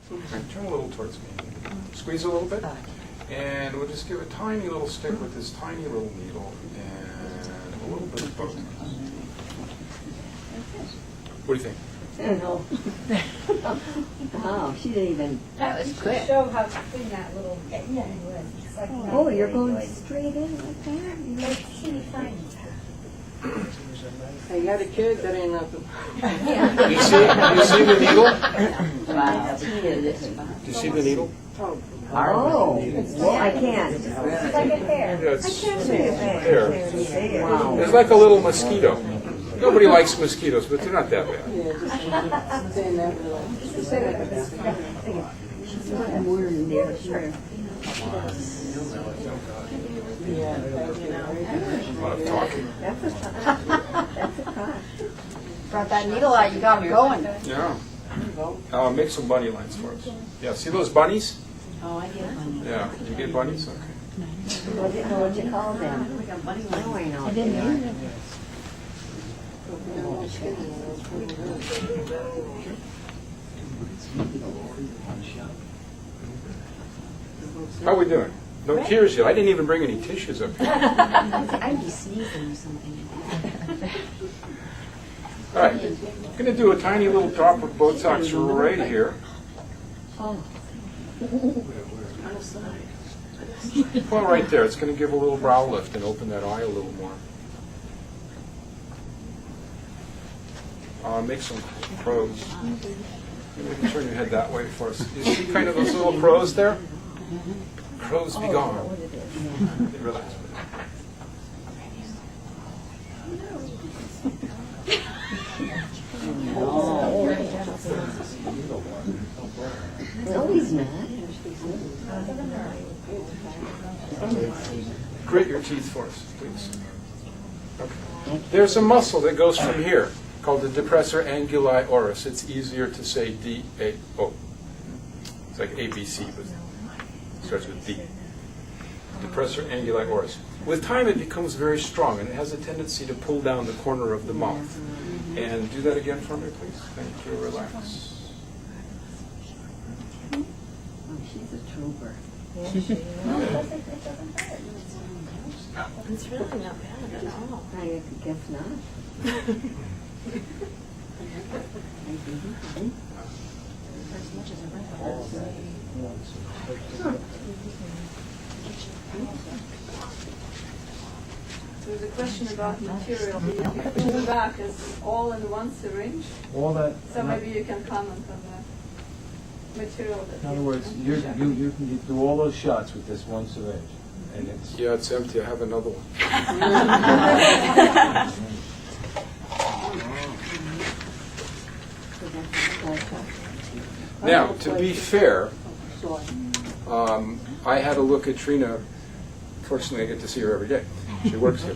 And turn a little towards me. Squeeze a little bit. And we'll just give a tiny little stick with this tiny little needle and a little bit of Botox. What do you think? I don't know. Wow, she didn't even. That was quick. Show how thin that little needle is. It's like Oh, you're going straight in like that? It's teeny tiny. I got a kid, that ain't nothing. You see the needle? Wow. Do you see the needle? Oh, well, I can't. It's like a hair. Yeah, I it's can't see it. there. Wow. It's like a little mosquito. Nobody likes mosquitoes, but they're not that bad. Yeah, just stay in that little. More in there, sure. Yeah, A lot of talking. That's a cost. Brought that needle out, you got him going. Yeah. Make some bunny lines for us. Yeah, see those bunnies? Oh, I get one. Yeah. You get bunnies? Okay. What do you call them? Now I know. I didn't How are we doing? No tears yet. I didn't even bring any tissues up here. I'd be sneezing or something. All right. I'm going to do a tiny little drop of Botox right here. Well, right there. It's going to give a little brow lift and open that eye a little more. Make some crows. Maybe turn your head that way for us. You see kind of those little crows there? Crows be gone. Relax. No, he's not. Grit your teeth for us, please. Okay. There's a muscle that goes from here called the depressor anguli oris. It's easier to say D-A-O. It's like ABC, but it starts with D. Depressor anguli oris. With time, it becomes very strong, and it has a tendency to pull down the corner of the mouth. And do that again for me, please. Thank you. Relax. Oh, she's a trooper. It doesn't hurt. It's really not bad at all. I guess not. As much as a There's a question about material. The back is all in one syringe, All that. so maybe you can comment on the material that In other words, you can do all those shots with this one syringe, and it's. Yeah, it's empty. I have another one. Now, to be fair, I had a look at Trina. Fortunately, I get to see her every day. She works here.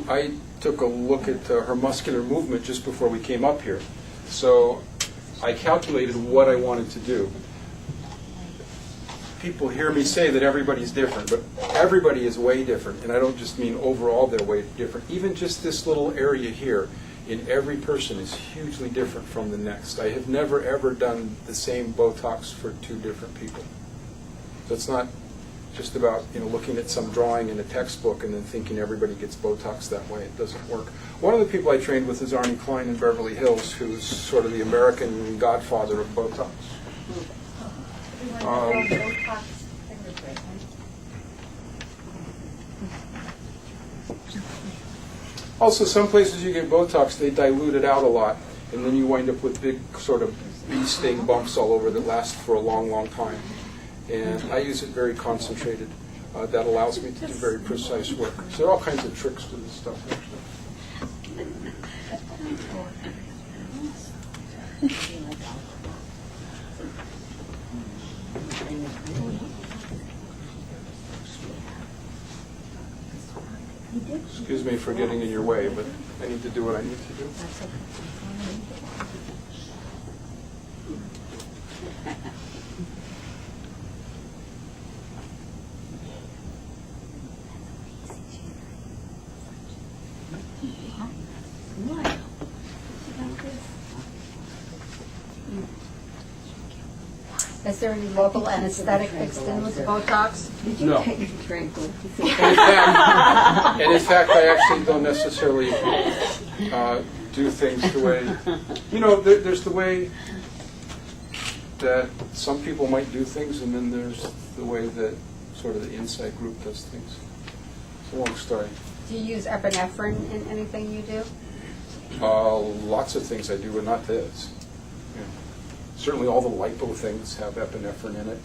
I took a look at her muscular movement just before we came up here. So I calculated what I wanted to do. People hear me say that everybody's different, but everybody is way different. And I don't just mean overall they're way different. Even just this little area here in every person is hugely different from the next. I have never, ever done the same Botox for two different people. So it's not just about looking at some drawing in a textbook and then thinking everybody gets Botox that way. It doesn't work. One of the people I trained with is Arnie Klein in Beverly Hills, who's sort of the American godfather of Botox. Also, some places you get Botox, they dilute it out a lot, and then you wind up with big sort of bee sting bumps all over that last for a long, long time. And I use it very concentrated. That allows me to do very precise work. So there are all kinds of tricks to this stuff, actually. Excuse me for getting in your way, but I need to do what I need to do. Is there any local anesthetic mixed in with the Botox? No. Tranquil. And in fact, I actually don't necessarily do things the way, there's the way that some people might do things, and then there's the way that sort of the inside group does things. It's a long story. Do you use epinephrine in anything you do? Lots of things I do, but not this. Yeah. Certainly all the lipo things have epinephrine in it.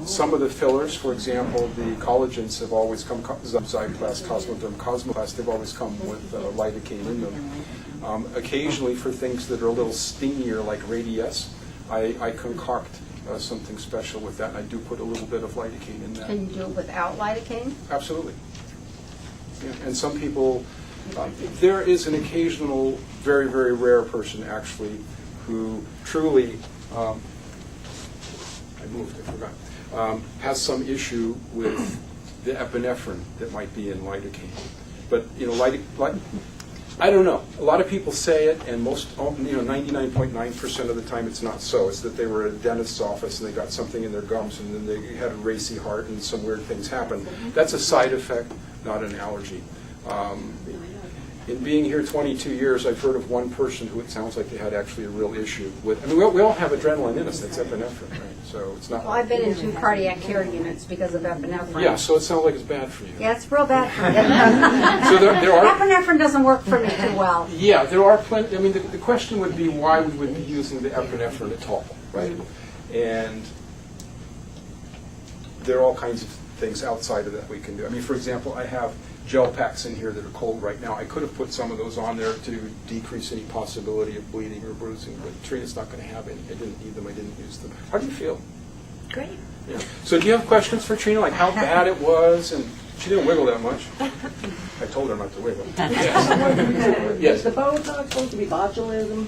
Some of the fillers, for example, the collagens have always come, Zyplast, Cosmoderm, Cosmoplast, they've always come with lidocaine in them. Occasionally for things that are a little stingier, like Radiesse, I concoct something special with that, and I do put a little bit of lidocaine in that. Can you do it without lidocaine? Absolutely. Yeah. And some people, there is an occasional, very, very rare person actually who truly, I forgot, has some issue with the epinephrine that might be in lidocaine. But, I don't know. A lot of people say it, and 99.9% of the time it's not so. It's that they were at a dentist's office and they got something in their gums and then they had a racy heart and some weird things happened. That's a side effect, not an allergy. In being here 22 years, I've heard of one person who it sounds like they had actually a real issue with. I mean, we all have adrenaline in us. That's epinephrine, right? So it's not. Well, I've been in 2 cardiac care units because of epinephrine. Yeah, so it sounds like it's bad for you. Yeah, it's real bad for me. So there are. Epinephrine doesn't work for me too well. Yeah, there are plenty. I mean, the question would be why we would be using the epinephrine at all, right? And there are all kinds of things outside of that we can do. I mean, for example, I have gel packs in here that are cold right now. I could have put some of those on there to decrease any possibility of bleeding or bruising, but Trina's not going to have any. I didn't need them. I didn't use them. How do you feel? Great. Yeah. So do you have questions for Trina, like how bad it was? And she didn't wiggle that much. I told her not to wiggle. Yes. Is the Botox supposed to be botulism?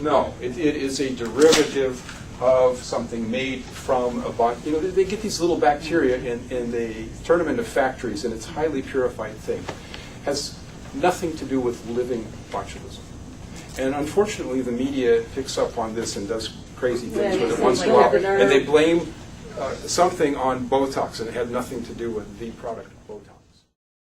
No, it is a derivative of something made from a they get these little bacteria and they turn them into factories, and it's a highly purified thing. Has nothing to do with living botulism. And unfortunately, the media picks up on this and does crazy things with it once in a while, and they blame something on Botox, and it had nothing to do with the product Botox.